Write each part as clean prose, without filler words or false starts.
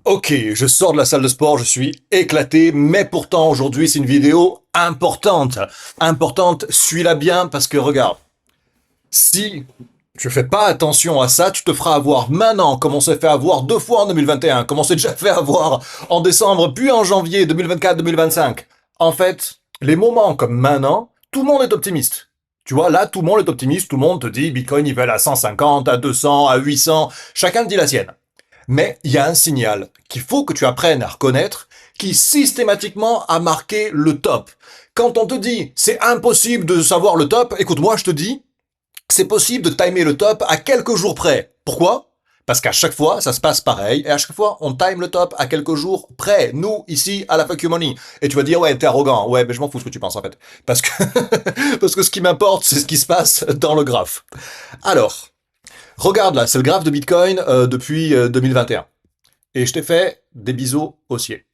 Ok, je sors de la salle de sport, je suis éclaté, mais pourtant aujourd'hui c'est une vidéo importante. Importante, suis-la bien parce que regarde, si tu fais pas attention à ça, tu te feras avoir maintenant, comme on s'est fait avoir deux fois en 2021, comme on s'est déjà fait avoir en décembre, puis en janvier 2024-2025. En fait, les moments comme maintenant, tout le monde est optimiste. Tu vois, là, tout le monde est optimiste, tout le monde te dit Bitcoin, il va aller à 150, à 200, à 800, chacun te dit la sienne. Mais il y a un signal qu'il faut que tu apprennes à reconnaître qui systématiquement a marqué le top. Quand on te dit c'est impossible de savoir le top, écoute, moi je te dis, c'est possible de timer le top à quelques jours près. Pourquoi? Parce qu'à chaque fois, ça se passe pareil, et à chaque fois, on time le top à quelques jours près. Nous, ici, à la Fuck You Money. Et tu vas dire, ouais, t'es arrogant. Ouais, mais je m'en fous ce que tu penses, en fait. Parce que, parce que ce qui m'importe, c'est ce qui se passe dans le graphe. Alors, regarde là, c'est le graphe de Bitcoin depuis 2021. Et je t'ai fait des biseaux haussiers.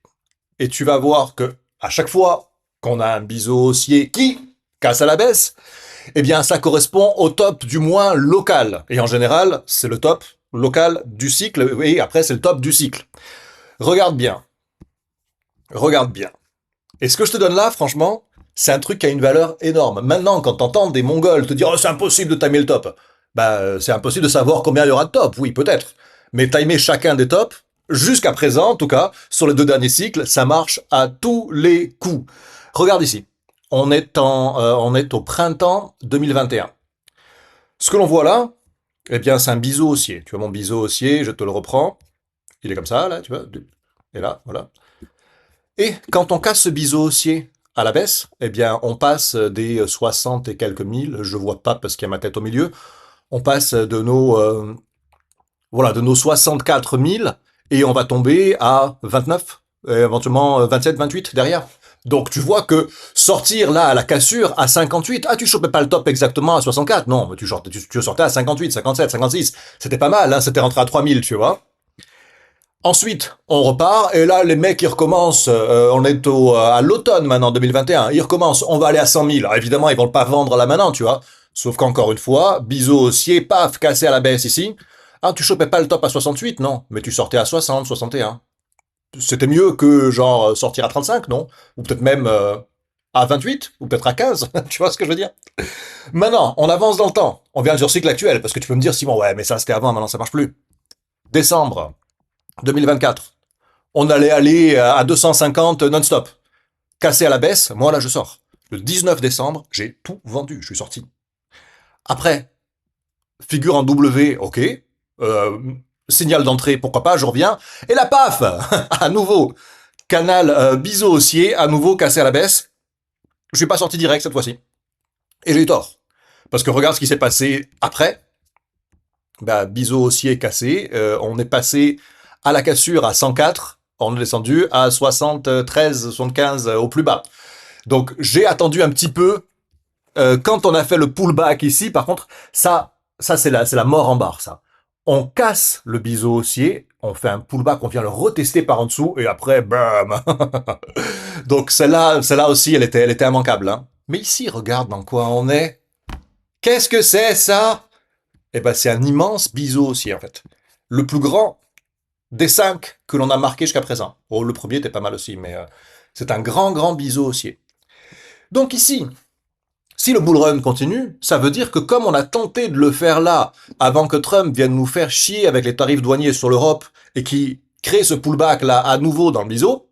Et tu vas voir que à chaque fois qu'on a un biseau haussier qui casse à la baisse, eh bien ça correspond au top du moins local. Et en général, c'est le top local du cycle, et après c'est le top du cycle. Regarde bien, regarde bien. Et ce que je te donne là, franchement, c'est un truc qui a une valeur énorme. Maintenant, quand t'entends des Mongols te dire « Oh, c'est impossible de timer le top », bah, c'est impossible de savoir combien il y aura de top, oui, peut-être. Mais timer chacun des tops, jusqu'à présent, en tout cas, sur les deux derniers cycles, ça marche à tous les coups. Regarde ici. On est au printemps 2021. Ce que l'on voit là, eh bien, c'est un biseau haussier. Tu vois mon biseau haussier, je te le reprends. Il est comme ça, là, tu vois. Et là, voilà. Et quand on casse ce biseau haussier à la baisse, eh bien, on passe des 60 et quelques mille, je vois pas parce qu'il y a ma tête au milieu, on passe de nos 64 000 et on va tomber à 29, et éventuellement 27, 28 derrière. Donc tu vois que sortir là à la cassure à 58, ah tu chopais pas le top exactement à 64, non, mais tu sortais à 58, 57, 56, c'était pas mal, hein, c'était rentré à 3000, tu vois. Ensuite, on repart, et là, les mecs, ils recommencent, on est à l'automne maintenant, 2021, ils recommencent, on va aller à 100 000. Alors évidemment, ils vont pas vendre là maintenant, tu vois. Sauf qu'encore une fois, biseau haussier, paf, cassé à la baisse ici. Ah, tu chopais pas le top à 68, non, mais tu sortais à 60, 61. C'était mieux que, genre, sortir à 35, non? Ou peut-être même à 28, ou peut-être à 15, tu vois ce que je veux dire? Maintenant, on avance dans le temps. On vient sur le cycle actuel, parce que tu peux me dire, Simon, ouais, mais ça c'était avant, maintenant ça marche plus. Décembre 2024. On allait aller à 250 non-stop. Cassé à la baisse, moi là je sors. Le 19 décembre, j'ai tout vendu, je suis sorti. Après, figure en W, ok. Euh, Signal d'entrée, pourquoi pas, je reviens. Et la paf à nouveau, canal biseau haussier, à nouveau cassé à la baisse. Je suis pas sorti direct cette fois-ci. Et j'ai eu tort. Parce que regarde ce qui s'est passé après. Bah, biseau haussier cassé, on est passé à la cassure à 104, on est descendu à 73, 75 au plus bas. Donc j'ai attendu un petit peu. Quand on a fait le pullback ici, par contre, ça c'est la mort en barre, ça. On casse le biseau haussier, on fait un pullback, on vient le retester par en dessous, et après, bam. Donc celle-là aussi, elle était immanquable. Hein. Mais ici, regarde dans quoi on est. Qu'est-ce que c'est ça? Eh ben, c'est un immense biseau haussier, en fait. Le plus grand des 5 que l'on a marqué jusqu'à présent. Oh, le premier était pas mal aussi, mais c'est un grand, grand biseau haussier. Donc ici, si le bull run continue, ça veut dire que comme on a tenté de le faire là, avant que Trump vienne nous faire chier avec les tarifs douaniers sur l'Europe, et qui crée ce pullback là à nouveau dans le biseau,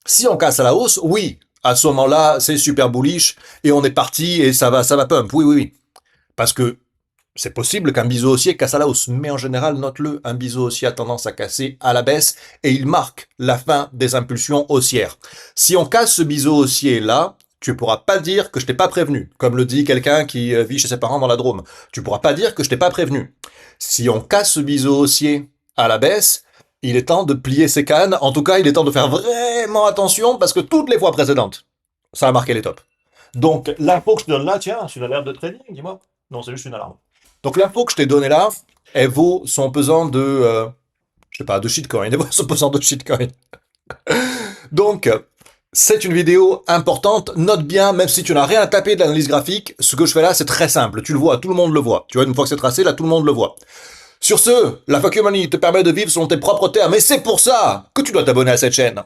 si on casse à la hausse, oui, à ce moment-là, c'est super bullish, et on est parti, et ça va pump. Oui, oui, oui. Parce que c'est possible qu'un biseau haussier casse à la hausse, mais en général, note-le, un biseau haussier a tendance à casser à la baisse et il marque la fin des impulsions haussières. Si on casse ce biseau haussier là, tu pourras pas dire que je t'ai pas prévenu, comme le dit quelqu'un qui vit chez ses parents dans la Drôme. Tu pourras pas dire que je t'ai pas prévenu. Si on casse ce biseau haussier à la baisse, il est temps de plier ses cannes. En tout cas, il est temps de faire vraiment attention parce que toutes les fois précédentes, ça a marqué les tops. Donc, l'info que je te donne là, tiens, c'est une alerte de trading, dis-moi. Non, c'est juste une alarme. Donc l'info que je t'ai donnée là, elle vaut son pesant de, je sais pas, de shitcoin. Elle vaut son pesant de shitcoin. Donc, c'est une vidéo importante. Note bien, même si tu n'as rien à taper de l'analyse graphique, ce que je fais là, c'est très simple. Tu le vois, tout le monde le voit. Tu vois, une fois que c'est tracé, là, tout le monde le voit. Sur ce, la fuck you money te permet de vivre selon tes propres termes et c'est pour ça que tu dois t'abonner à cette chaîne.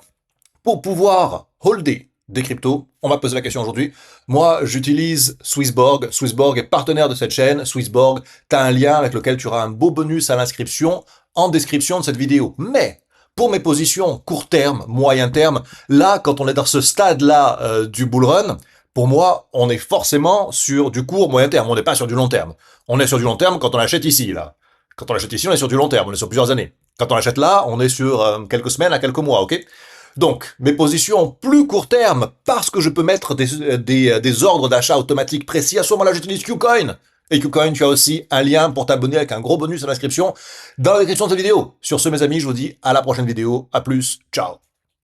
Pour pouvoir holder des cryptos, on va poser la question aujourd'hui. Moi, j'utilise Swissborg. Swissborg est partenaire de cette chaîne. Swissborg, t'as un lien avec lequel tu auras un beau bonus à l'inscription en description de cette vidéo. Mais pour mes positions court terme, moyen terme, là, quand on est dans ce stade-là du bull run, pour moi, on est forcément sur du court moyen terme. On n'est pas sur du long terme. On est sur du long terme quand on achète ici, là. Quand on achète ici, on est sur du long terme, on est sur plusieurs années. Quand on achète là, on est sur quelques semaines à quelques mois, ok? Donc, mes positions plus court terme, parce que je peux mettre des ordres d'achat automatiques précis, à ce moment-là, j'utilise KuCoin. Et KuCoin, tu as aussi un lien pour t'abonner avec un gros bonus à l'inscription dans la description de cette vidéo. Sur ce, mes amis, je vous dis à la prochaine vidéo. À plus. Ciao.